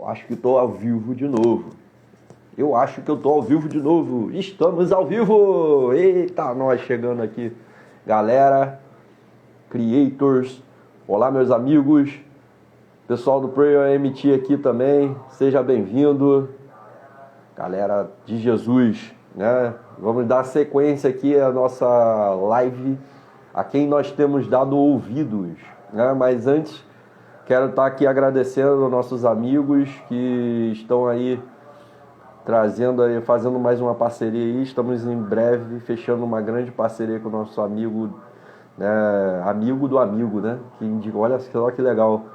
Acho que estou ao vivo de novo. Eu acho que eu estou ao vivo de novo. Estamos ao vivo! Eita, nós chegando aqui. Galera, creators, olá meus amigos. Pessoal do Prayer MT aqui também, seja bem-vindo. Galera de Jesus, né? Vamos dar sequência aqui à nossa live, a quem nós temos dado ouvidos, né? Mas antes, quero estar aqui agradecendo aos nossos amigos que estão aí trazendo aí, fazendo mais uma parceria aí. Estamos em breve fechando uma grande parceria com o nosso amigo, né? Amigo do amigo, né? Que indica, olha só que legal.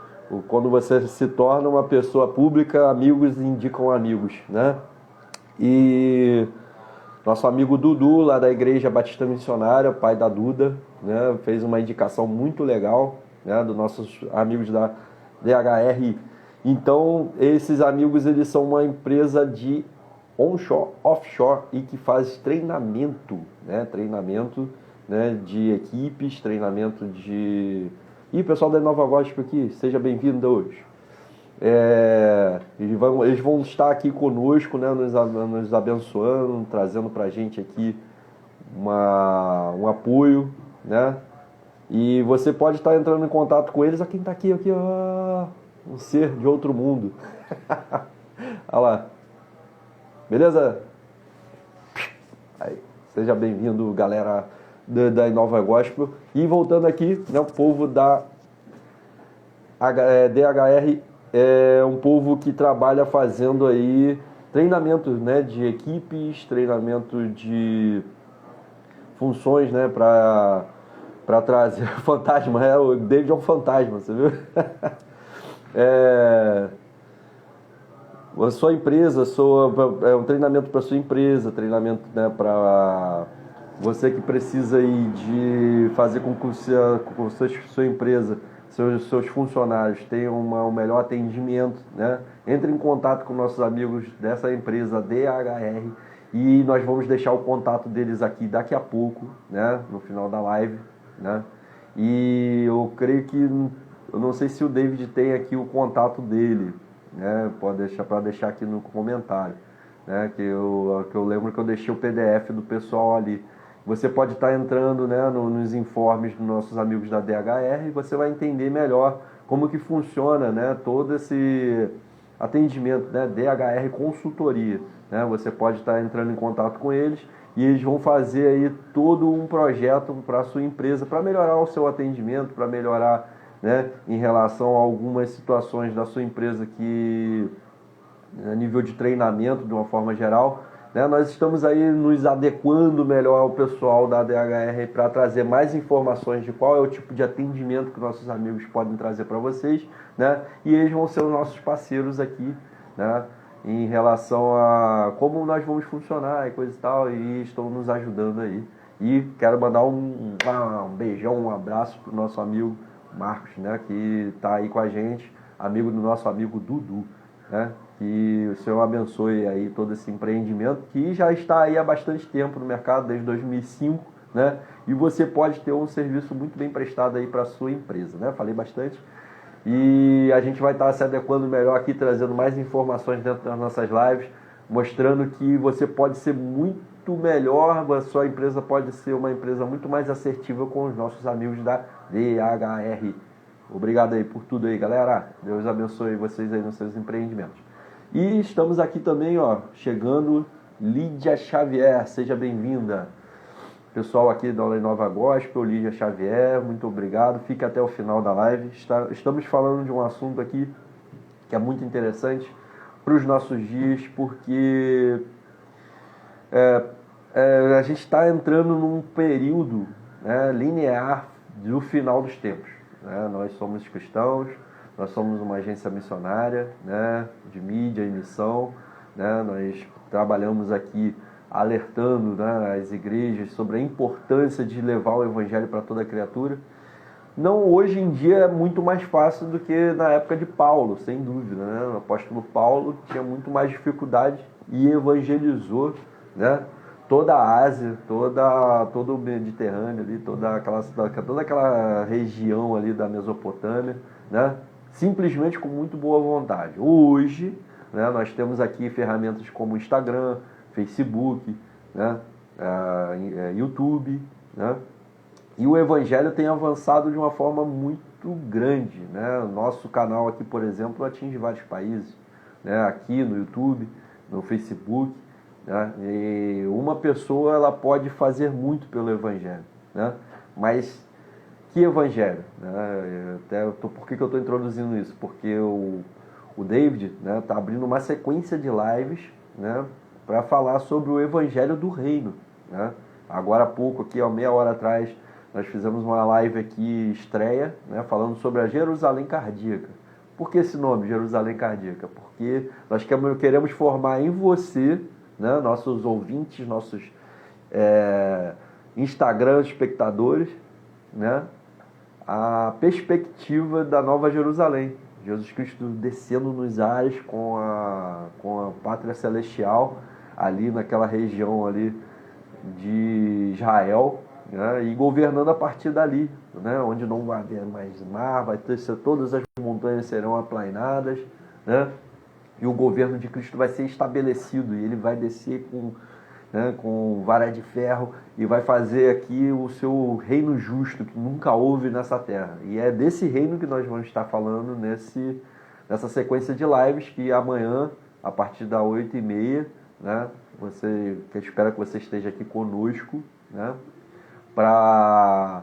Quando você se torna uma pessoa pública, amigos indicam amigos, né? E nosso amigo Dudu, lá da Igreja Batista Missionária, pai da Duda, né, fez uma indicação muito legal, né, dos nossos amigos da DHR. Então, esses amigos, eles são uma empresa de onshore, offshore e que faz treinamento, né, de equipes, treinamento de... E pessoal da Nova Gospel aqui, seja bem-vindo hoje. Eles vão estar aqui conosco, né, nos abençoando, trazendo para a gente aqui um apoio, né? E você pode estar entrando em contato com eles. Quem está aqui, ó, um ser de outro mundo. Olha lá. Beleza? Aí, seja bem-vindo, galera da Nova Gospel. E voltando aqui, né, o povo da DHR é um povo que trabalha fazendo aí treinamento, né, de equipes, treinamento de funções, né, para trazer fantasma. O David é um fantasma, você viu? A sua empresa, é um treinamento para sua empresa, treinamento, né, para você que precisa aí de fazer com que sua empresa, seus funcionários tenham um melhor atendimento, né? Entre em contato com nossos amigos dessa empresa DHR e nós vamos deixar o contato deles aqui daqui a pouco, né? No final da live, né? E eu creio que, eu não sei se o David tem aqui o contato dele, né? Pode deixar aqui no comentário, né? Que eu lembro que eu deixei o PDF do pessoal ali. Você pode estar entrando, né, nos informes dos nossos amigos da DHR e você vai entender melhor como que funciona, né, todo esse atendimento, né, DHR Consultoria, né? Você pode estar entrando em contato com eles e eles vão fazer aí todo um projeto para a sua empresa, para melhorar o seu atendimento, para melhorar, né, em relação a algumas situações da sua empresa que, a nível de treinamento, de uma forma geral, né, nós estamos aí nos adequando melhor ao pessoal da DHR para trazer mais informações de qual é o tipo de atendimento que nossos amigos podem trazer para vocês, né, e eles vão ser os nossos parceiros aqui, né, em relação a como nós vamos funcionar e coisa e tal, e estão nos ajudando aí. E quero mandar um beijão, um abraço para o nosso amigo Marcos, né, que está aí com a gente, amigo do nosso amigo Dudu, né? Que o Senhor abençoe aí todo esse empreendimento que já está aí há bastante tempo no mercado, desde 2005, né? E você pode ter um serviço muito bem prestado aí para a sua empresa, né? Falei bastante. E a gente vai estar se adequando melhor aqui, trazendo mais informações dentro das nossas lives, mostrando que você pode ser muito melhor, a sua empresa pode ser uma empresa muito mais assertiva com os nossos amigos da DHR. Obrigado aí por tudo aí, galera. Deus abençoe vocês aí nos seus empreendimentos. E estamos aqui também, ó, chegando, Lídia Xavier, seja bem-vinda. Pessoal aqui da Nova Gospel, Lídia Xavier, muito obrigado. Fique até o final da live. Estamos falando de um assunto aqui que é muito interessante para os nossos dias, porque a gente está entrando num período, né, linear do final dos tempos. Né? Nós somos cristãos, nós somos uma agência missionária, né, de mídia e missão, né? Nós trabalhamos aqui alertando, né, as igrejas sobre a importância de levar o evangelho para toda criatura. Não, hoje em dia é muito mais fácil do que na época de Paulo, sem dúvida, né? O apóstolo Paulo tinha muito mais dificuldade e evangelizou, né, toda a Ásia, todo o Mediterrâneo ali, toda aquela região ali da Mesopotâmia, né? simplesmente com muito boa vontade. Hoje, né, nós temos aqui ferramentas como Instagram, Facebook, né, YouTube, né, e o Evangelho tem avançado de uma forma muito grande. Né? O nosso canal aqui, por exemplo, atinge vários países, né, aqui no YouTube, no Facebook, né, e uma pessoa ela pode fazer muito pelo Evangelho, né, mas que Evangelho? Né? Por que eu estou introduzindo isso? Porque o David está abrindo uma sequência de lives, né, para falar sobre o Evangelho do Reino. Né? Agora há pouco, aqui, meia hora atrás, nós fizemos uma live aqui, estreia, né, falando sobre a Jerusalém Cardíaca. Por que esse nome, Jerusalém Cardíaca? Porque nós queremos formar em você, né, nossos ouvintes, nossos Instagram espectadores, né, a perspectiva da Nova Jerusalém. Jesus Cristo descendo nos ares com a pátria celestial, ali naquela região ali de Israel, né, e governando a partir dali, né, onde não vai haver mais mar, todas as montanhas serão aplainadas, né, e o governo de Cristo vai ser estabelecido, e ele vai descer com vara de ferro e vai fazer aqui o seu reino justo que nunca houve nessa terra. E é desse reino que nós vamos estar falando nessa sequência de lives, que amanhã, a partir das 8h30, né, que eu espero que você esteja aqui conosco, né, para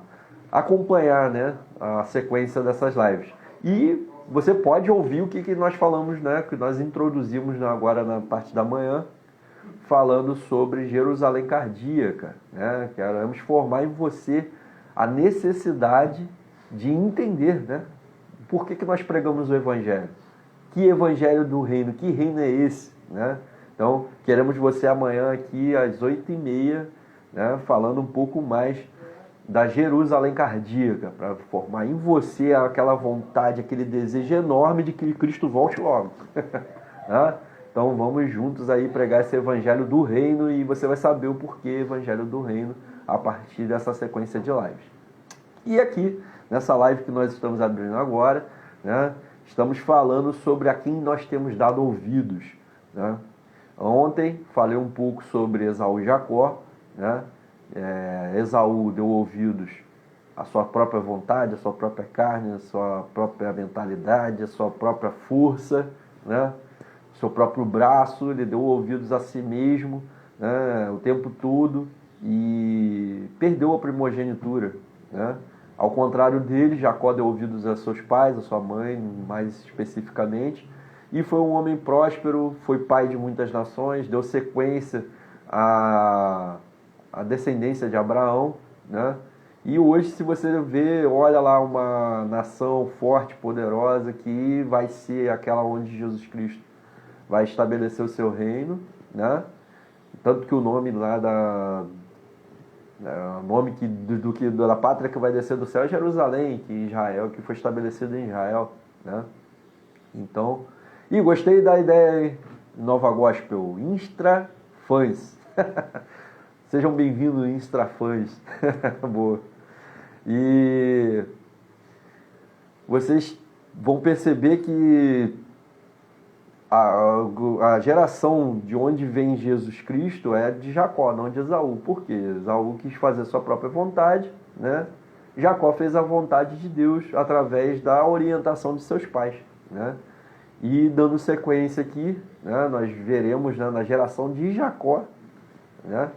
acompanhar, né, a sequência dessas lives. E você pode ouvir o que nós falamos, né, que nós introduzimos agora na parte da manhã, falando sobre Jerusalém Cardíaca, né? Queremos formar em você a necessidade de entender, né, por que nós pregamos o Evangelho. Que Evangelho do Reino? Que reino é esse? Né? Então, queremos você amanhã aqui às 8h30, né, falando um pouco mais da Jerusalém Cardíaca, para formar em você aquela vontade, aquele desejo enorme de que Cristo volte logo. Né? Então vamos juntos aí pregar esse Evangelho do Reino, e você vai saber o porquê Evangelho do Reino a partir dessa sequência de lives. E aqui, nessa live que nós estamos abrindo agora, né, estamos falando sobre a quem nós temos dado ouvidos. Né? Ontem falei um pouco sobre Esaú e Jacó. Né? Esaú deu ouvidos à sua própria vontade, à sua própria carne, à sua própria mentalidade, à sua própria força, né? Seu próprio braço, ele deu ouvidos a si mesmo, né, o tempo todo, e perdeu a primogenitura. Né? Ao contrário dele, Jacó deu ouvidos a seus pais, a sua mãe, mais especificamente, e foi um homem próspero, foi pai de muitas nações, deu sequência à descendência de Abraão. Né? E hoje, se você vê, olha lá uma nação forte, poderosa, que vai ser aquela onde Jesus Cristo vai estabelecer o seu reino, né? Tanto que o nome lá da pátria que vai descer do céu é Jerusalém, que Israel, que foi estabelecido em Israel, né? Então, e gostei da ideia Nova Gospel, Instrafãs. Sejam bem-vindos, Instrafãs. Boa. E vocês vão perceber que a geração de onde vem Jesus Cristo é de Jacó, não de Esaú. Por quê? Esaú quis fazer sua própria vontade, né? Jacó fez a vontade de Deus através da orientação de seus pais. Né? E dando sequência aqui, né, nós veremos, né, na geração de Jacó, né,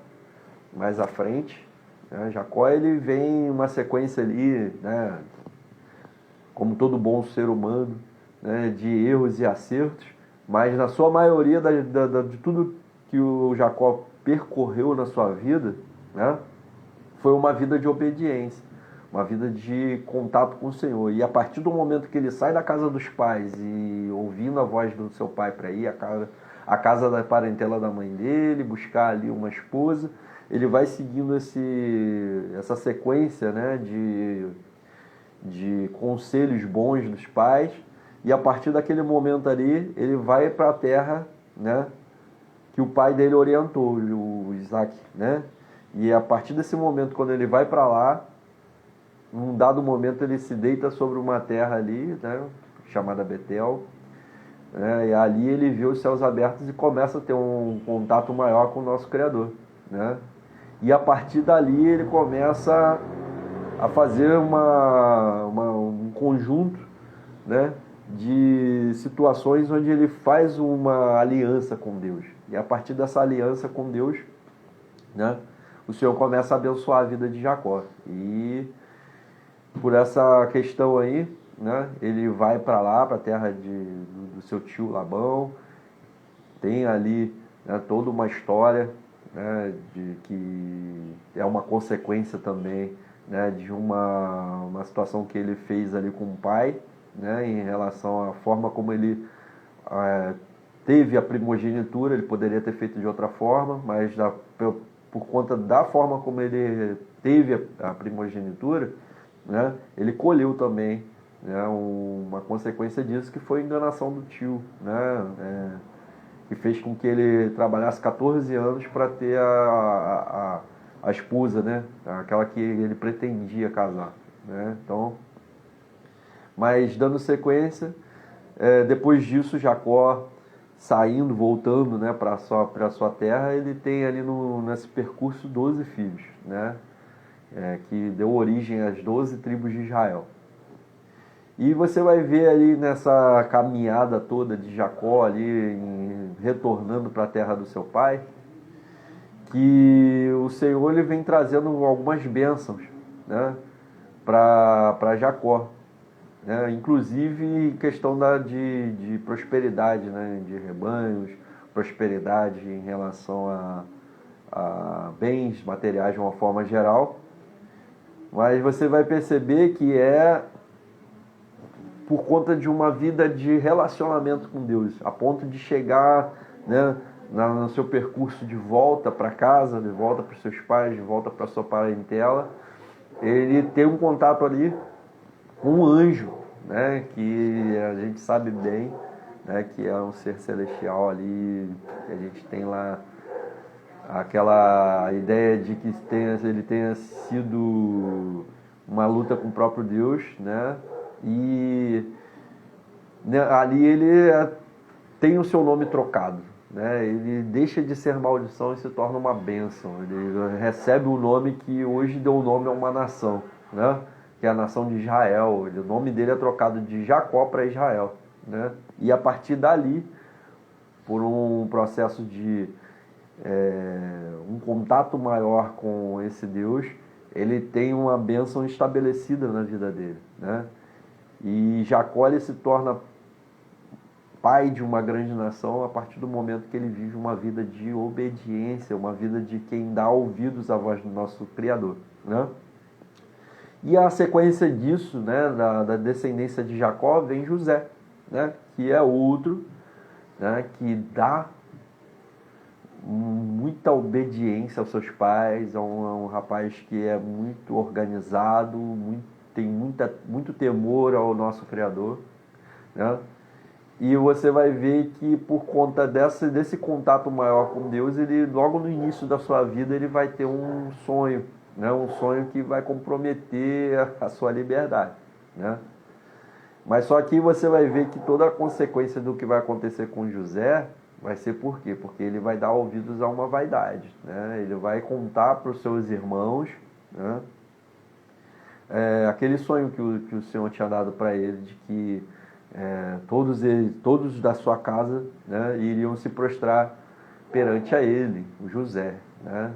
mais à frente, né, Jacó ele vem uma sequência ali, né, como todo bom ser humano, né, de erros e acertos. Mas na sua maioria de tudo que o Jacó percorreu na sua vida, né, foi uma vida de obediência, uma vida de contato com o Senhor. E a partir do momento que ele sai da casa dos pais e ouvindo a voz do seu pai para ir à casa da parentela da mãe dele, buscar ali uma esposa, ele vai seguindo essa sequência, né, de conselhos bons dos pais. E a partir daquele momento ali, ele vai para a terra, né, que o pai dele orientou, o Isaac, né? E a partir desse momento, quando ele vai para lá, num dado momento ele se deita sobre uma terra ali, né, chamada Betel, né? E ali ele vê os céus abertos e começa a ter um contato maior com o nosso Criador, né? E a partir dali ele começa a fazer um conjunto, né, de situações onde ele faz uma aliança com Deus. E a partir dessa aliança com Deus, né, o Senhor começa a abençoar a vida de Jacó. E por essa questão aí, né, ele vai para lá, para a terra do seu tio Labão. Tem ali, né, toda uma história, né, de que é uma consequência também, né, de uma situação que ele fez ali com o pai, né, em relação à forma como ele teve a primogenitura. Ele poderia ter feito de outra forma, mas por conta da forma como ele teve a primogenitura, né, ele colheu também, né, uma consequência disso, que foi a enganação do tio, né, que fez com que ele trabalhasse 14 anos para ter a esposa, né, aquela que ele pretendia casar, né. Então, mas dando sequência, depois disso, Jacó saindo, voltando, né, para a sua terra, ele tem ali nesse percurso 12 filhos, né, que deu origem às 12 tribos de Israel. E você vai ver ali nessa caminhada toda de Jacó ali, retornando para a terra do seu pai, que o Senhor ele vem trazendo algumas bênçãos, né, para Jacó, né, inclusive questão de prosperidade, né, de rebanhos, prosperidade em relação a bens materiais de uma forma geral. Mas você vai perceber que por conta de uma vida de relacionamento com Deus, a ponto de chegar, né, no seu percurso de volta para casa, de volta para os seus pais, de volta para a sua parentela, ele tem um contato ali com um anjo, né, que a gente sabe bem, né, que é um ser celestial ali, que a gente tem lá aquela ideia de que ele tenha sido uma luta com o próprio Deus, né? E ali ele tem o seu nome trocado, né? Ele deixa de ser maldição e se torna uma bênção. Ele recebe o nome que hoje deu nome a uma nação, né? Que é a nação de Israel. O nome dele é trocado de Jacó para Israel, né? E a partir dali, por um processo de um contato maior com esse Deus, ele tem uma bênção estabelecida na vida dele, né? E Jacó ele se torna pai de uma grande nação a partir do momento que ele vive uma vida de obediência, uma vida de quem dá ouvidos à voz do nosso Criador, né? E a sequência disso, né, da descendência de Jacó, vem José, né, que é outro, né, que dá muita obediência aos seus pais, é um rapaz que é muito organizado, tem muito temor ao nosso Criador, né? E você vai ver que por conta desse contato maior com Deus, ele logo no início da sua vida ele vai ter um sonho, né? Um sonho que vai comprometer a sua liberdade, né? Mas só que você vai ver que toda a consequência do que vai acontecer com José vai ser por quê? Porque ele vai dar ouvidos a uma vaidade, né? Ele vai contar para os seus irmãos, né, aquele sonho que o Senhor tinha dado para ele, de que todos da sua casa, né, iriam se prostrar perante a ele, o José, né?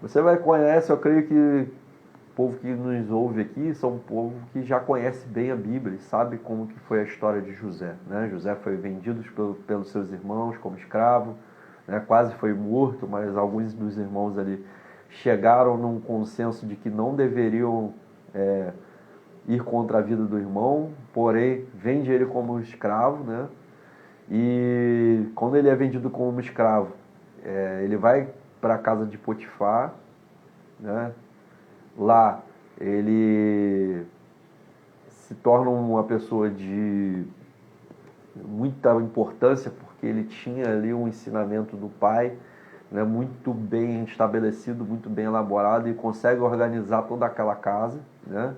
Você conhece, eu creio que o povo que nos ouve aqui são um povo que já conhece bem a Bíblia e sabe como que foi a história de José, né? José foi vendido pelos seus irmãos como escravo, né? Quase foi morto, mas alguns dos irmãos ali chegaram num consenso de que não deveriam ir contra a vida do irmão, porém vende ele como escravo, né? E quando ele é vendido como escravo, ele vai para a casa de Potifar, né? Lá ele se torna uma pessoa de muita importância, porque ele tinha ali um ensinamento do pai, né, muito bem estabelecido, muito bem elaborado, e consegue organizar toda aquela casa, né?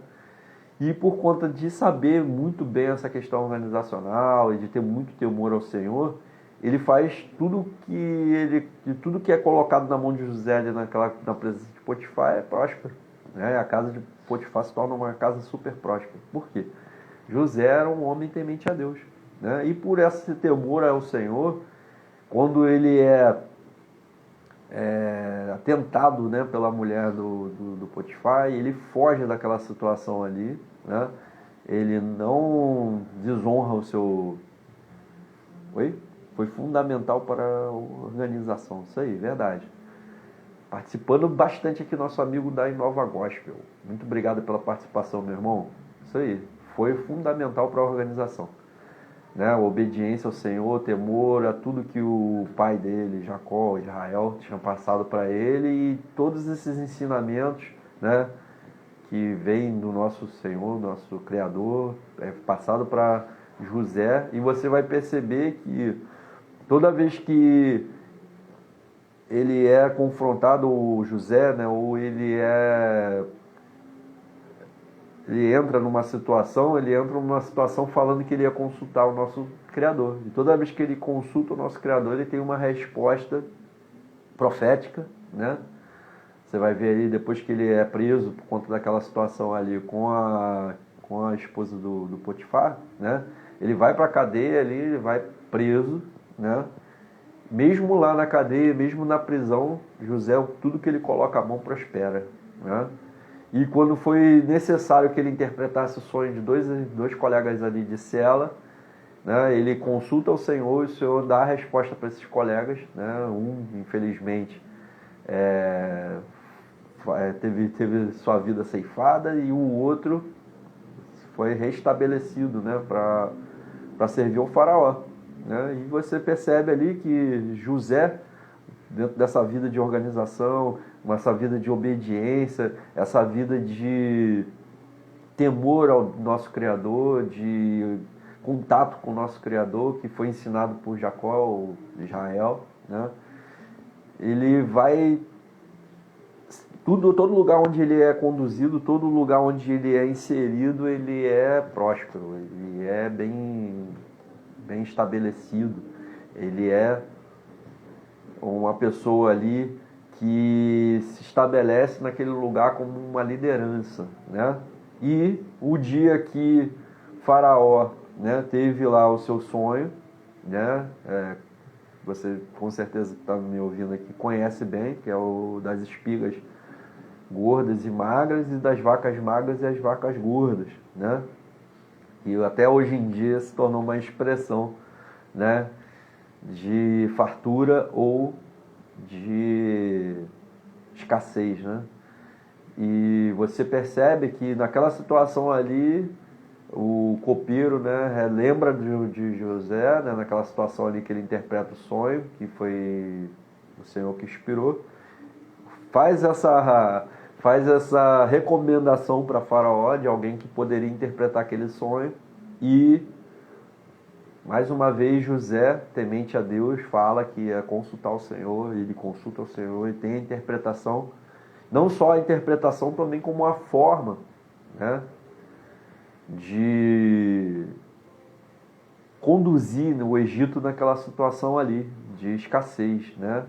E por conta de saber muito bem essa questão organizacional e de ter muito temor ao Senhor, ele faz tudo que é colocado na mão de José ali na presença de Potifar é próspero, né? A casa de Potifar se torna uma casa super próspera. Por quê? José era um homem temente a Deus, né? E por esse temor ao Senhor, quando ele é tentado, né, pela mulher do Potifar, e ele foge daquela situação ali, né? Ele não desonra o seu... Oi? Foi fundamental para a organização. Isso aí, verdade. Participando bastante aqui nosso amigo da Inova Gospel. Muito obrigado pela participação, meu irmão. Isso aí. Foi fundamental para a organização, né? A obediência ao Senhor, temor a tudo que o pai dele, Jacó, Israel, tinha passado para ele, e todos esses ensinamentos, né, que vêm do nosso Senhor, nosso Criador, passado para José. E você vai perceber que toda vez que ele é confrontado, o José, né, ou ele entra numa situação falando que ele ia consultar o nosso Criador. E toda vez que ele consulta o nosso Criador, ele tem uma resposta profética, né? Você vai ver aí, depois que ele é preso por conta daquela situação ali com a esposa do Potifar, né? Ele vai para a cadeia ali, ele vai preso, né? Mesmo lá na cadeia, mesmo na prisão, José, tudo que ele coloca a mão prospera, né? E quando foi necessário que ele interpretasse o sonho de dois colegas ali de cela, né, ele consulta o Senhor, e o Senhor dá a resposta para esses colegas, né? Um, infelizmente, teve sua vida ceifada, e o outro foi restabelecido, né, para servir ao faraó, né? E você percebe ali que José, dentro dessa vida de organização, essa vida de obediência, essa vida de temor ao nosso Criador, de contato com o nosso Criador, que foi ensinado por Jacó, ou Israel, né? Ele vai... todo lugar onde ele é conduzido, todo lugar onde ele é inserido, ele é próspero, ele é bem estabelecido, ele é uma pessoa ali que se estabelece naquele lugar como uma liderança, né? E o dia que Faraó, né, teve lá o seu sonho, né? Você com certeza que está me ouvindo aqui conhece bem, que é o das espigas gordas e magras, e das vacas magras e as vacas gordas, né? E até hoje em dia se tornou uma expressão, né, de fartura ou de escassez, né? E você percebe que naquela situação ali, o copeiro, né, lembra de José, né, naquela situação ali que ele interpreta o sonho, que foi o Senhor que inspirou, faz essa recomendação para Faraó de alguém que poderia interpretar aquele sonho. E mais uma vez José, temente a Deus, fala que ia consultar o Senhor. Ele consulta o Senhor e tem a interpretação, não só a interpretação, também como a forma, né, de conduzir o Egito naquela situação ali de escassez, né?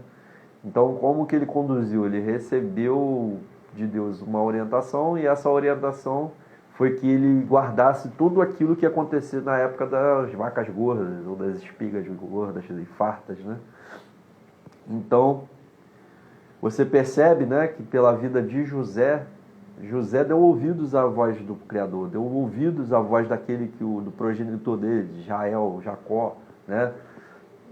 Então, como que ele conduziu? Ele recebeu de Deus uma orientação, e essa orientação foi que ele guardasse tudo aquilo que ia acontecer na época das vacas gordas, ou das espigas gordas e fartas, né? Então, você percebe, né, que pela vida de José deu ouvidos à voz do Criador, deu ouvidos à voz do progenitor dele, de Israel, Jacó, né?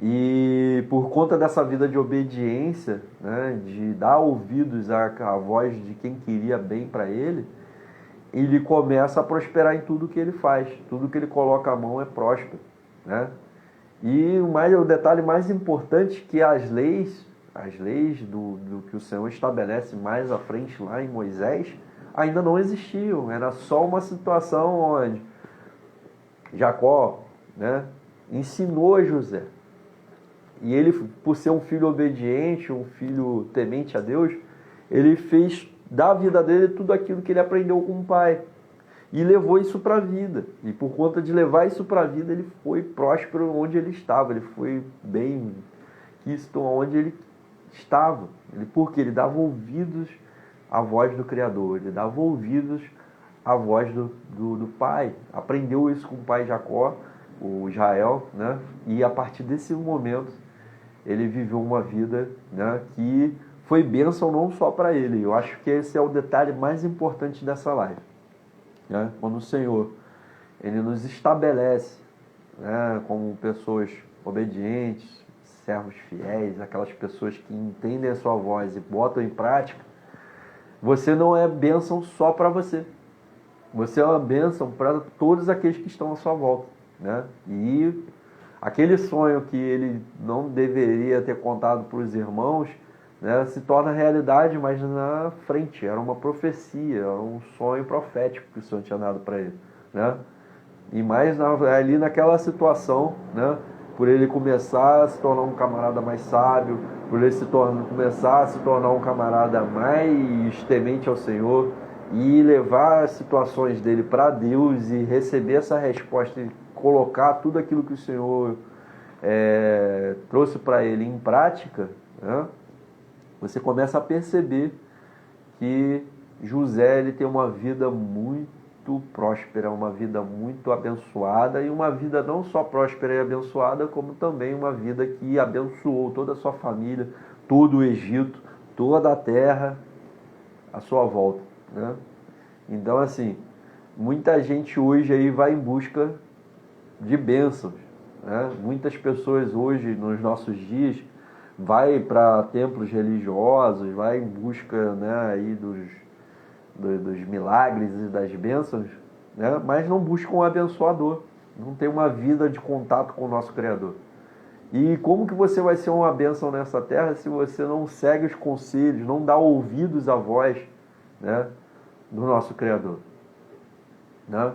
E por conta dessa vida de obediência, né, de dar ouvidos à voz de quem queria bem para ele começa a prosperar em tudo que ele faz, tudo que ele coloca a mão é próspero, né? E o detalhe mais importante é que as leis do que o Senhor estabelece mais à frente lá em Moisés ainda não existiam, era só uma situação onde Jacó, né, ensinou a José. E ele, por ser um filho obediente, um filho temente a Deus, ele fez da vida dele tudo aquilo que ele aprendeu com o pai. e levou isso para a vida. E por conta de levar isso para a vida, ele foi próspero onde ele estava, ele foi bem quisto onde ele estava. Porque ele dava ouvidos à voz do Criador, ele dava ouvidos à voz do pai. Aprendeu isso com o pai Jacó, o Israel, né? E a partir desse momento ele viveu uma vida, né, que foi bênção não só para ele. Eu acho que esse é o detalhe mais importante dessa live, né? Quando o Senhor ele nos estabelece, né, como pessoas obedientes, servos fiéis, aquelas pessoas que entendem a sua voz e botam em prática, você não é bênção só para você. Você é uma bênção para todos aqueles que estão à sua volta, né? E aquele sonho que ele não deveria ter contado para os irmãos, né, se torna realidade, mas na frente. Era uma profecia, era um sonho profético que o Senhor tinha dado para ele, né? E mais ali naquela situação, né, por ele começar a se tornar um camarada mais sábio, por ele começar a se tornar um camarada mais temente ao Senhor e levar as situações dele para Deus e receber essa resposta e colocar tudo aquilo que o Senhor trouxe para ele em prática, né, você começa a perceber que José ele tem uma vida muito próspera, uma vida muito abençoada, e uma vida não só próspera e abençoada, como também uma vida que abençoou toda a sua família, todo o Egito, toda a terra à sua volta, né? Então, assim, muita gente hoje aí vai em busca de bênçãos, né? Muitas pessoas hoje, nos nossos dias, vai para templos religiosos, vai em busca, né, aí dos milagres e das bênçãos, né? Mas não buscam um abençoador, não tem uma vida de contato com o nosso Criador. E como que você vai ser uma bênção nessa terra se você não segue os conselhos, não dá ouvidos à voz, né, do nosso Criador, né?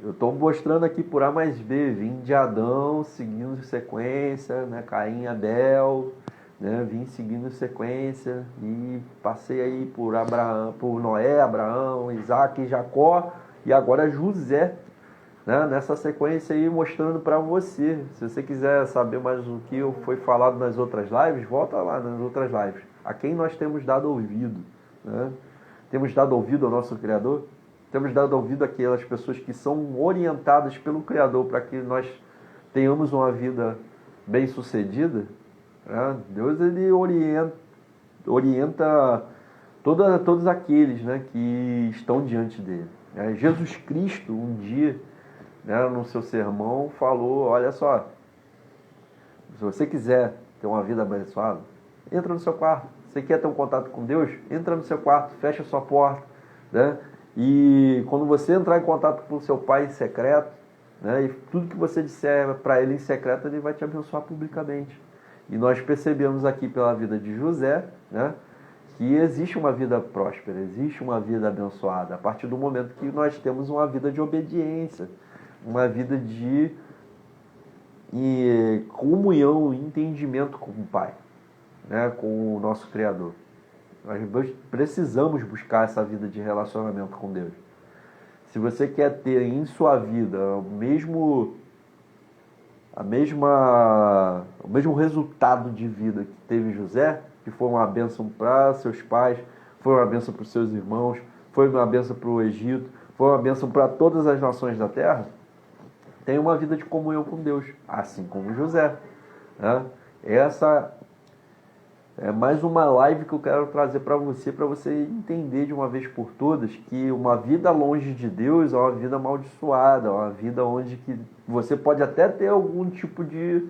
Eu estou mostrando aqui por A mais B, vim de Adão, seguindo sequência, né, Caim e Abel, né, vim seguindo sequência e passei aí por Abraão, por Noé, Abraão, Isaac e Jacó, e agora José, né, nessa sequência aí mostrando para você. Se você quiser saber mais o que foi falado nas outras lives, volta lá nas outras lives. A quem nós temos dado ouvido, né? Temos dado ouvido ao nosso Criador? Temos dado ouvido àquelas pessoas que são orientadas pelo Criador para que nós tenhamos uma vida bem-sucedida? Deus ele orienta todos aqueles, né, que estão diante dele. Jesus Cristo, um dia, né, no seu sermão, falou: olha só, se você quiser ter uma vida abençoada, entra no seu quarto. Você quer ter um contato com Deus? Entra no seu quarto, fecha a sua porta, né? E quando você entrar em contato com o seu Pai em secreto, né, e tudo que você disser para ele em secreto, ele vai te abençoar publicamente. E nós percebemos aqui pela vida de José, né, que existe uma vida próspera, existe uma vida abençoada, a partir do momento que nós temos uma vida de obediência, uma vida de comunhão, entendimento com o Pai, né, com o nosso Criador. Nós precisamos buscar essa vida de relacionamento com Deus. Se você quer ter em sua vida o mesmo resultado de vida que teve José, que foi uma bênção para seus pais, foi uma bênção para os seus irmãos, foi uma bênção para o Egito, foi uma bênção para todas as nações da terra, tenha uma vida de comunhão com Deus, assim como José, né? Essa é mais uma live que eu quero trazer para você entender de uma vez por todas que uma vida longe de Deus é uma vida amaldiçoada, é uma vida onde que você pode até ter algum tipo de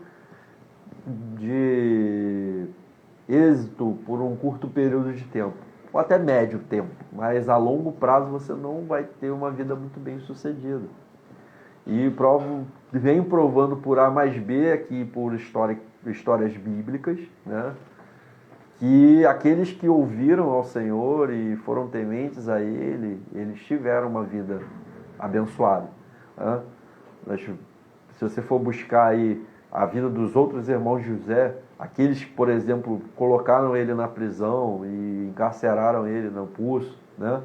êxito por um curto período de tempo, ou até médio tempo, mas a longo prazo você não vai ter uma vida muito bem sucedida. E venho provando por A mais B aqui, por histórias bíblicas, né, que aqueles que ouviram ao Senhor e foram tementes a Ele, eles tiveram uma vida abençoada, né? Se você for buscar aí a vida dos outros irmãos de José, aqueles que, por exemplo, colocaram ele na prisão e encarceraram ele no pulso, né,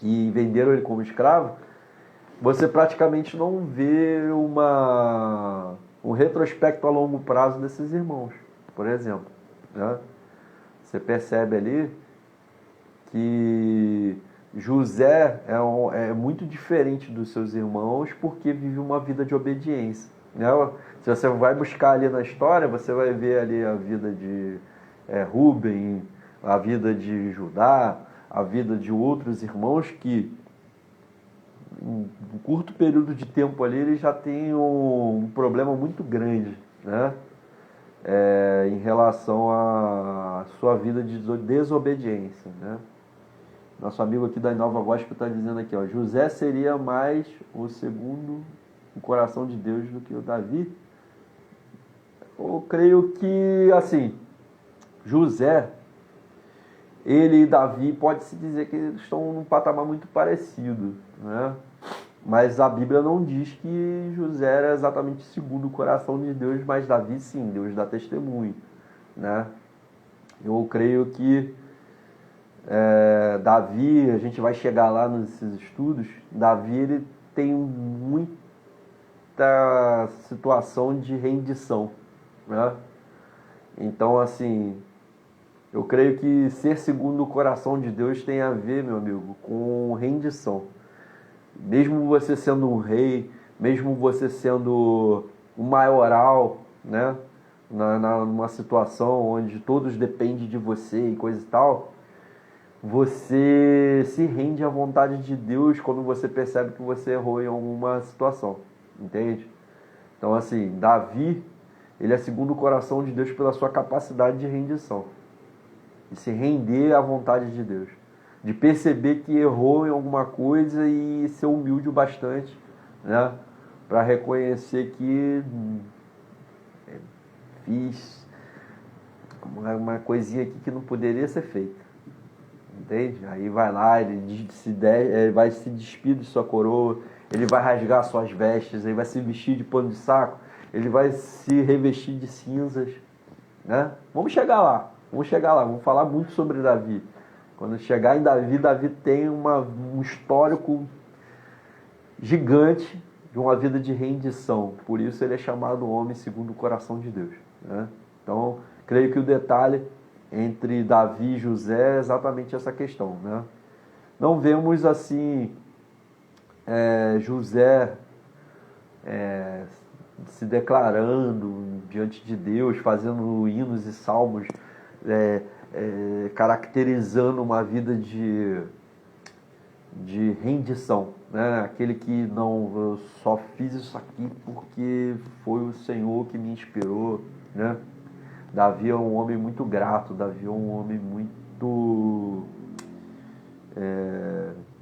e venderam ele como escravo, você praticamente não vê um retrospecto a longo prazo desses irmãos, por exemplo, né? Você percebe ali que José é muito diferente dos seus irmãos porque vive uma vida de obediência, né? Se você vai buscar ali na história, você vai ver ali a vida de Rúben, a vida de Judá, a vida de outros irmãos que, em um curto período de tempo ali, eles já têm um problema muito grande, né? Em relação à sua vida de desobediência, né? Nosso amigo aqui da Nova Gospel está dizendo aqui, ó, José seria mais o segundo o coração de Deus do que o Davi. Eu creio que, assim, José, ele e Davi, pode-se dizer que eles estão num patamar muito parecido, né? Mas a Bíblia não diz que José era exatamente segundo o coração de Deus, mas Davi sim, Deus dá testemunho, né? Eu creio que Davi, a gente vai chegar lá nesses estudos, Davi ele tem muita situação de rendição, né? Então, assim, eu creio que ser segundo o coração de Deus tem a ver, meu amigo, com rendição. Mesmo você sendo um rei, mesmo você sendo um maioral, né? Numa situação onde todos dependem de você e coisa e tal, você se rende à vontade de Deus quando você percebe que você errou em alguma situação, entende? Então, assim, Davi, ele é segundo o coração de Deus pela sua capacidade de rendição, de se render à vontade de Deus, de perceber que errou em alguma coisa e ser humilde o bastante, né, para reconhecer que fiz uma coisinha aqui que não poderia ser feita. Entende? Aí vai lá, ele vai se despir de sua coroa, ele vai rasgar suas vestes, ele vai se vestir de pano de saco, ele vai se revestir de cinzas, né? Vamos chegar lá, vamos falar muito sobre Davi. Quando chegar em Davi, Davi tem um histórico gigante de uma vida de rendição, por isso ele é chamado homem segundo o coração de Deus, né? Então, creio que o detalhe entre Davi e José é exatamente essa questão, né? Não vemos assim José se declarando diante de Deus, fazendo hinos e salmos, caracterizando uma vida de rendição, né? Aquele que não, eu só fiz isso aqui porque foi o Senhor que me inspirou, né? Davi é um homem muito grato, Davi é um homem muito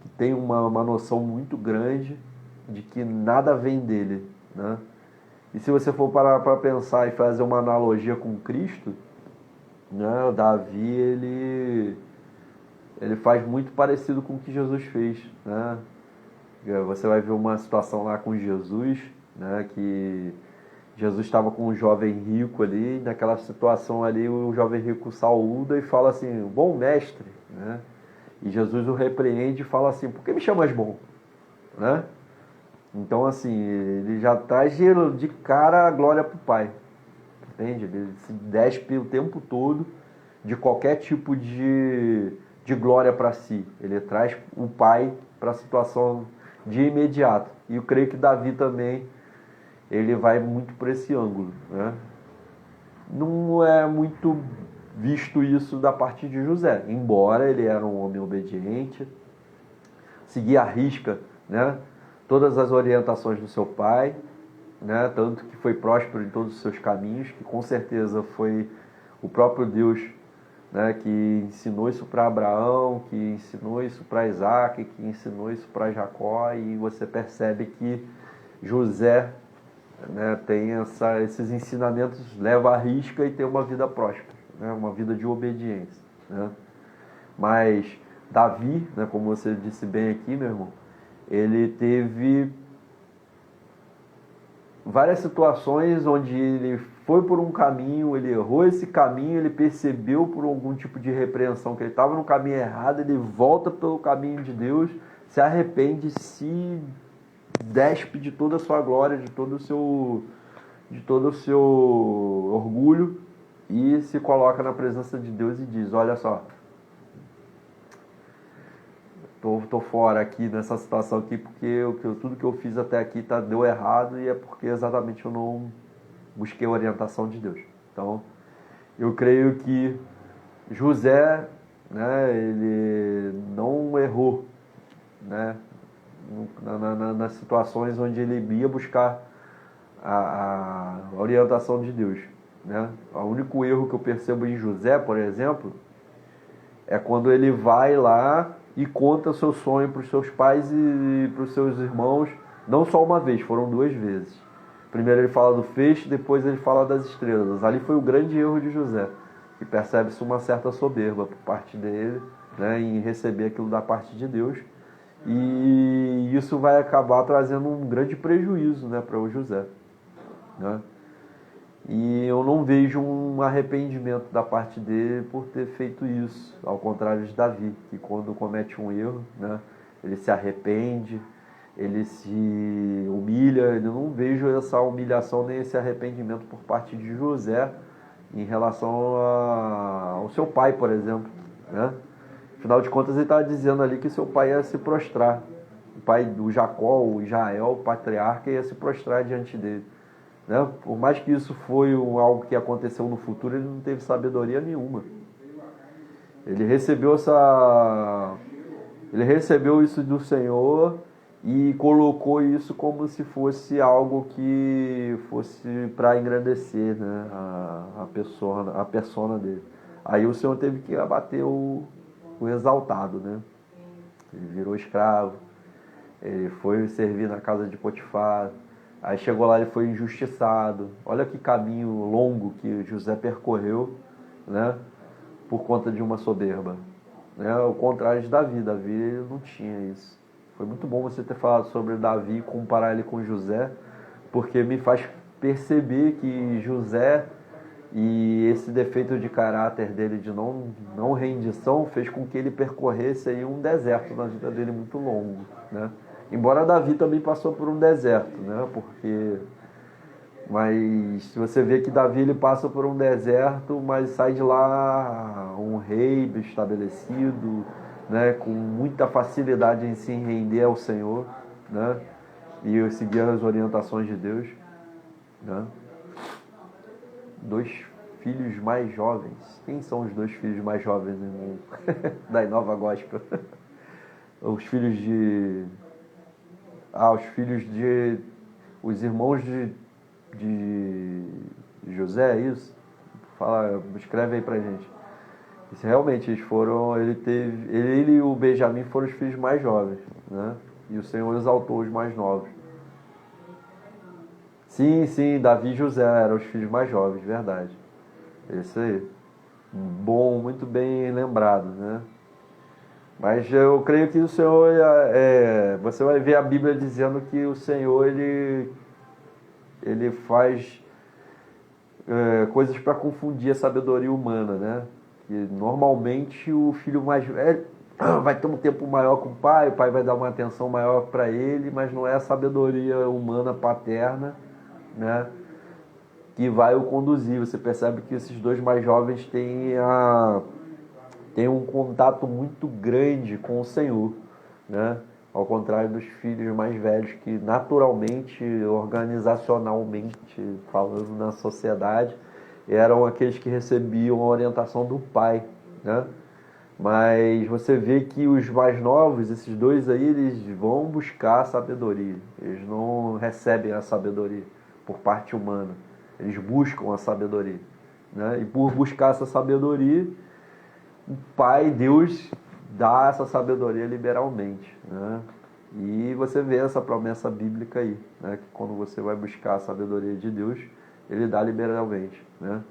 que tem uma noção muito grande de que nada vem dele, né? E se você for parar para pensar e fazer uma analogia com Cristo, né, o Davi ele faz muito parecido com o que Jesus fez, né? Você vai ver uma situação lá com Jesus, né, que Jesus estava com um jovem rico ali, naquela situação ali o jovem rico saúda e fala assim, bom mestre, né? E Jesus o repreende e fala assim, por que me chamas bom? Né? Então, assim, ele já traz de cara a glória para o Pai, entende? Ele se despe o tempo todo de qualquer tipo de glória para si. Ele traz o Pai para a situação de imediato. E eu creio que Davi também, ele vai muito por esse ângulo, né? Não é muito visto isso da parte de José, embora ele era um homem obediente, seguia à risca, né, todas as orientações do seu pai, né, tanto que foi próspero em todos os seus caminhos, que com certeza foi o próprio Deus, né, que ensinou isso para Abraão, que ensinou isso para Isaac, que ensinou isso para Jacó, e você percebe que José, né, tem esses ensinamentos, leva à risca e tem uma vida próspera, né, uma vida de obediência, né? Mas Davi, né, como você disse bem aqui, meu irmão, ele teve várias situações onde ele foi por um caminho, ele errou esse caminho, ele percebeu por algum tipo de repreensão que ele estava no caminho errado, ele volta pelo caminho de Deus, se arrepende, se despe de toda a sua glória, de todo o seu orgulho e se coloca na presença de Deus e diz: olha só, tô fora aqui nessa situação aqui porque tudo que eu fiz até aqui deu errado e é porque exatamente eu não busquei a orientação de Deus. Então, eu creio que José, né, ele não errou, né, nas situações onde ele ia buscar a orientação de Deus, né? O único erro que eu percebo em José, por exemplo, é quando ele vai lá e conta seu sonho para os seus pais e para os seus irmãos, não só uma vez, foram 2 vezes. Primeiro ele fala do feixe, depois ele fala das estrelas. Ali foi o grande erro de José, que percebe-se uma certa soberba por parte dele, né, em receber aquilo da parte de Deus. E isso vai acabar trazendo um grande prejuízo, né, para o José, né? E eu não vejo um arrependimento da parte dele por ter feito isso, ao contrário de Davi, que quando comete um erro, né, ele se arrepende, ele se humilha. Eu não vejo essa humilhação nem esse arrependimento por parte de José em relação ao seu pai, por exemplo, né? Afinal de contas, ele estava dizendo ali que seu pai ia se prostrar. O pai do Jacó, o Israel, o patriarca, ia se prostrar diante dele, né? Por mais que isso foi algo que aconteceu no futuro, ele não teve sabedoria nenhuma. Ele recebeu isso do Senhor e colocou isso como se fosse algo que fosse para engrandecer, né, a persona dele. Aí o Senhor teve que abater o exaltado, né? Ele virou escravo, ele foi servir na casa de Potifar. Aí chegou lá, ele foi injustiçado. Olha que caminho longo que José percorreu, né, por conta de uma soberba, né? Ao contrário de Davi. Davi não tinha isso. Foi muito bom você ter falado sobre Davi e comparar ele com José, porque me faz perceber que José e esse defeito de caráter dele de não rendição fez com que ele percorresse aí um deserto na vida dele muito longo, né? Embora Davi também passou por um deserto, né? Mas se você vê que Davi ele passa por um deserto, mas sai de lá um rei estabelecido, né? Com muita facilidade em se render ao Senhor, né? E seguir as orientações de Deus, né? 2 filhos mais jovens. Quem são os 2 filhos mais jovens, irmão? Da Inova Gospel. Os filhos de... os irmãos de José, é isso? Escreve aí pra gente. Isso, realmente, ele e o Benjamim foram os filhos mais jovens, né? E o Senhor exaltou os mais novos. Sim, Davi e José eram os filhos mais jovens, verdade. Isso aí. Bom, muito bem lembrado, né? Mas eu creio que o Senhor, você vai ver a Bíblia dizendo que o Senhor, ele faz coisas para confundir a sabedoria humana, né? Que normalmente o filho mais velho vai ter um tempo maior com o pai vai dar uma atenção maior para ele, mas não é a sabedoria humana paterna, né, que vai o conduzir. Você percebe que esses 2 mais jovens têm um contato muito grande com o Senhor, né? Ao contrário dos filhos mais velhos, que naturalmente, organizacionalmente, falando na sociedade, eram aqueles que recebiam a orientação do pai, né? Mas você vê que os mais novos, esses 2 aí, eles vão buscar a sabedoria. Eles não recebem a sabedoria por parte humana. Eles buscam a sabedoria, né? E por buscar essa sabedoria, o Pai, Deus, dá essa sabedoria liberalmente, né? E você vê essa promessa bíblica aí, né? Que quando você vai buscar a sabedoria de Deus, Ele dá liberalmente, né?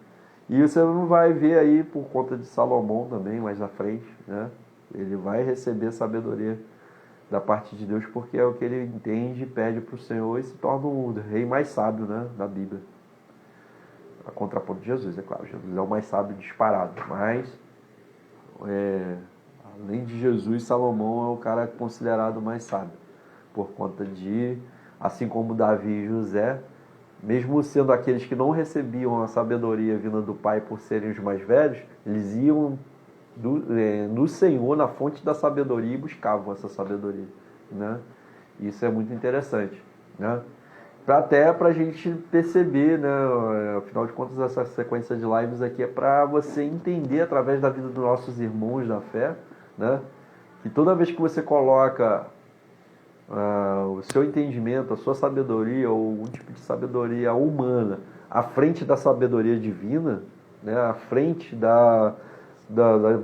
E você não vai ver aí por conta de Salomão também, mais à frente, né? Ele vai receber sabedoria da parte de Deus porque é o que ele entende, pede para o Senhor e se torna o rei mais sábio, né, da Bíblia. A contraponto de Jesus, é claro. Jesus é o mais sábio disparado, mas além de Jesus, Salomão é o cara considerado mais sábio por conta de assim como Davi e José, mesmo sendo aqueles que não recebiam a sabedoria vinda do Pai por serem os mais velhos, eles iam no Senhor, na fonte da sabedoria, e buscavam essa sabedoria, né? Isso é muito interessante, né? Até para a gente perceber, né? Afinal de contas, essa sequência de lives aqui é para você entender através da vida dos nossos irmãos da fé, né? Que toda vez que você coloca o seu entendimento, a sua sabedoria ou algum tipo de sabedoria humana à frente da sabedoria divina, né? À frente da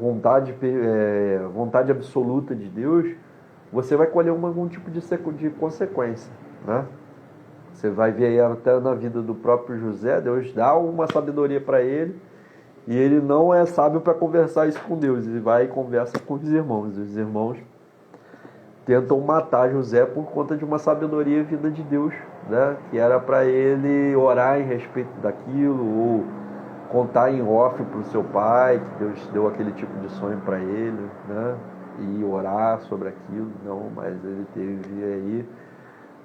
vontade absoluta de Deus, você vai colher algum tipo de consequência, né? Você vai ver aí até na vida do próprio José, Deus dá uma sabedoria para ele, e ele não é sábio para conversar isso com Deus, ele vai e conversa com os irmãos. Os irmãos tentam matar José por conta de uma sabedoria vinda de Deus, né? Que era para ele orar em respeito daquilo, ou contar em off para o seu pai, que Deus deu aquele tipo de sonho para ele, né? E orar sobre aquilo. Não, mas ele teve aí,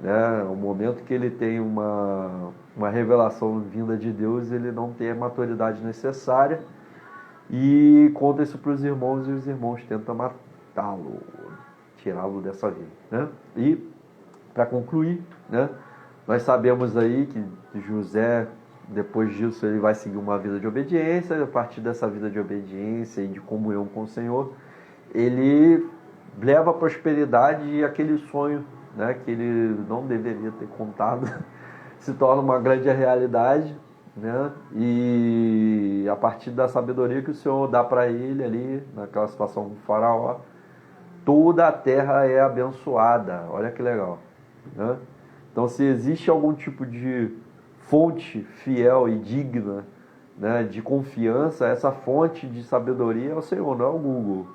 né, o momento que ele tem uma revelação vinda de Deus, ele não tem a maturidade necessária e conta isso para os irmãos, e os irmãos tentam matá-lo, tirá-lo dessa vida, né? E para concluir, né, nós sabemos aí que José, depois disso, ele vai seguir uma vida de obediência. A partir dessa vida de obediência e de comunhão com o Senhor, ele leva a prosperidade, e aquele sonho, né, que ele não deveria ter contado se torna uma grande realidade, né? E a partir da sabedoria que o Senhor dá para ele ali, naquela situação com o faraó, toda a terra é abençoada. Olha que legal, né? Então, se existe algum tipo de fonte fiel e digna, né, de confiança, essa fonte de sabedoria é o Senhor, não é o Google.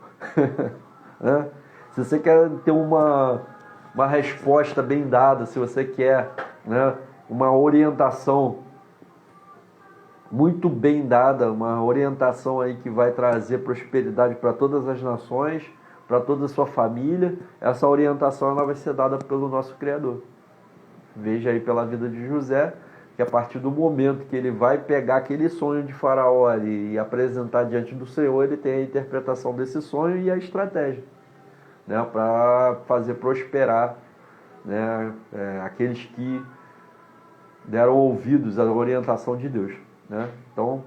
Né? Se você quer ter uma resposta bem dada, se você quer, né, uma orientação muito bem dada, uma orientação aí que vai trazer prosperidade para todas as nações, para toda a sua família, essa orientação ela vai ser dada pelo nosso Criador. Veja aí pela vida de José, que a partir do momento que ele vai pegar aquele sonho de Faraó ali e apresentar diante do Senhor, ele tem a interpretação desse sonho e a estratégia, né, para fazer prosperar, né, aqueles que deram ouvidos à orientação de Deus, né? Então,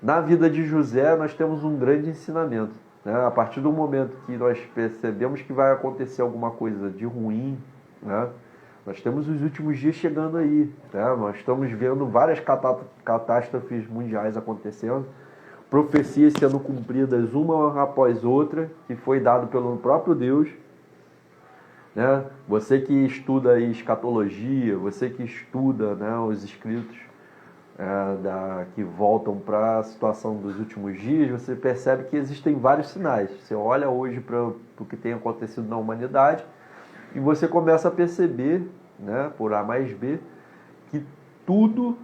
na vida de José, nós temos um grande ensinamento, né? A partir do momento que nós percebemos que vai acontecer alguma coisa de ruim, né? Nós temos os últimos dias chegando aí, né? Nós estamos vendo várias catástrofes mundiais acontecendo, profecias sendo cumpridas uma após outra, que foi dado pelo próprio Deus, né? Você que estuda aí escatologia, você que estuda, né, os escritos que voltam para a situação dos últimos dias, você percebe que existem vários sinais. Você olha hoje para o que tem acontecido na humanidade e você começa a perceber, né, por A mais B, que tudo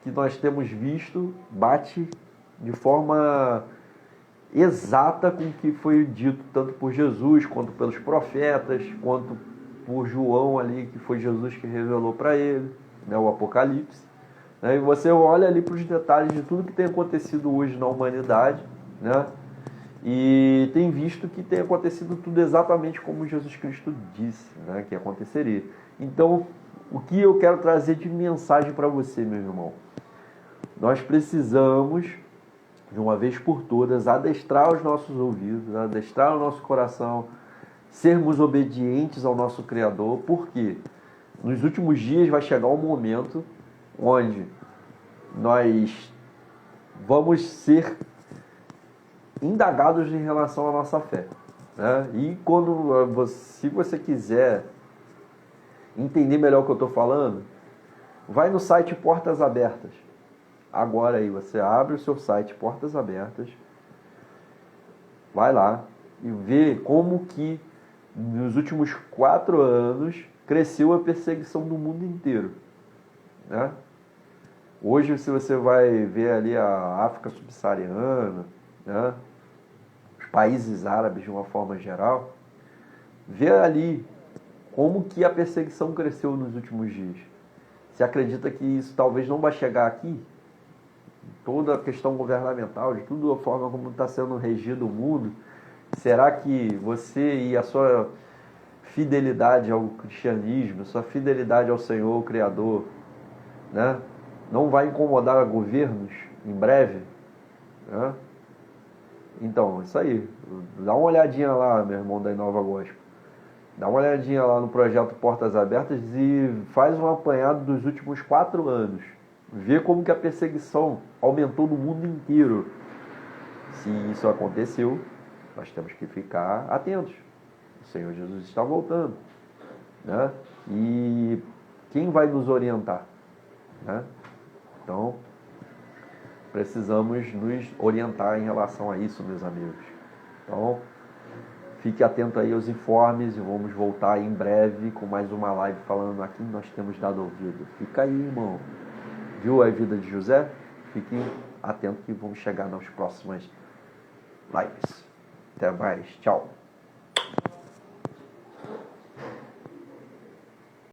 que nós temos visto bate de forma exata com o que foi dito tanto por Jesus, quanto pelos profetas, quanto por João ali, que foi Jesus que revelou para ele, né, o Apocalipse. E você olha ali para os detalhes de tudo que tem acontecido hoje na humanidade, né, e tem visto que tem acontecido tudo exatamente como Jesus Cristo disse, né, que aconteceria. Então, o que eu quero trazer de mensagem para você, meu irmão? Nós precisamos, de uma vez por todas, adestrar os nossos ouvidos, adestrar o nosso coração, sermos obedientes ao nosso Criador, porque nos últimos dias vai chegar um momento onde nós vamos ser indagados em relação à nossa fé, né? E se você quiser entender melhor o que eu estou falando, vai no site Portas Abertas. Agora aí, você abre o seu site Portas Abertas, vai lá e vê como que nos últimos 4 anos cresceu a perseguição do mundo inteiro, né? Hoje, se você vai ver ali a África subsaariana, né, os países árabes de uma forma geral, vê ali como que a perseguição cresceu nos últimos dias. Você acredita que isso talvez não vai chegar aqui? Toda a questão governamental, de tudo a forma como está sendo regido o mundo, será que você e a sua fidelidade ao cristianismo, sua fidelidade ao Senhor, o Criador, né, não vai incomodar governos em breve? Né? Então, isso aí. Dá uma olhadinha lá, meu irmão da Inova Gospel. Dá uma olhadinha lá no projeto Portas Abertas e faz um apanhado dos últimos 4 anos. Vê como que a perseguição aumentou no mundo inteiro. Se isso aconteceu, nós temos que ficar atentos. O Senhor Jesus está voltando. Né? E quem vai nos orientar? Né? Então, precisamos nos orientar em relação a isso, meus amigos. Então, fique atento aí aos informes e vamos voltar em breve com mais uma live falando a quem nós temos dado ouvido. Fica aí, irmão. Viu a vida de José? Fique atento que vamos chegar nas próximas lives. Até mais. Tchau.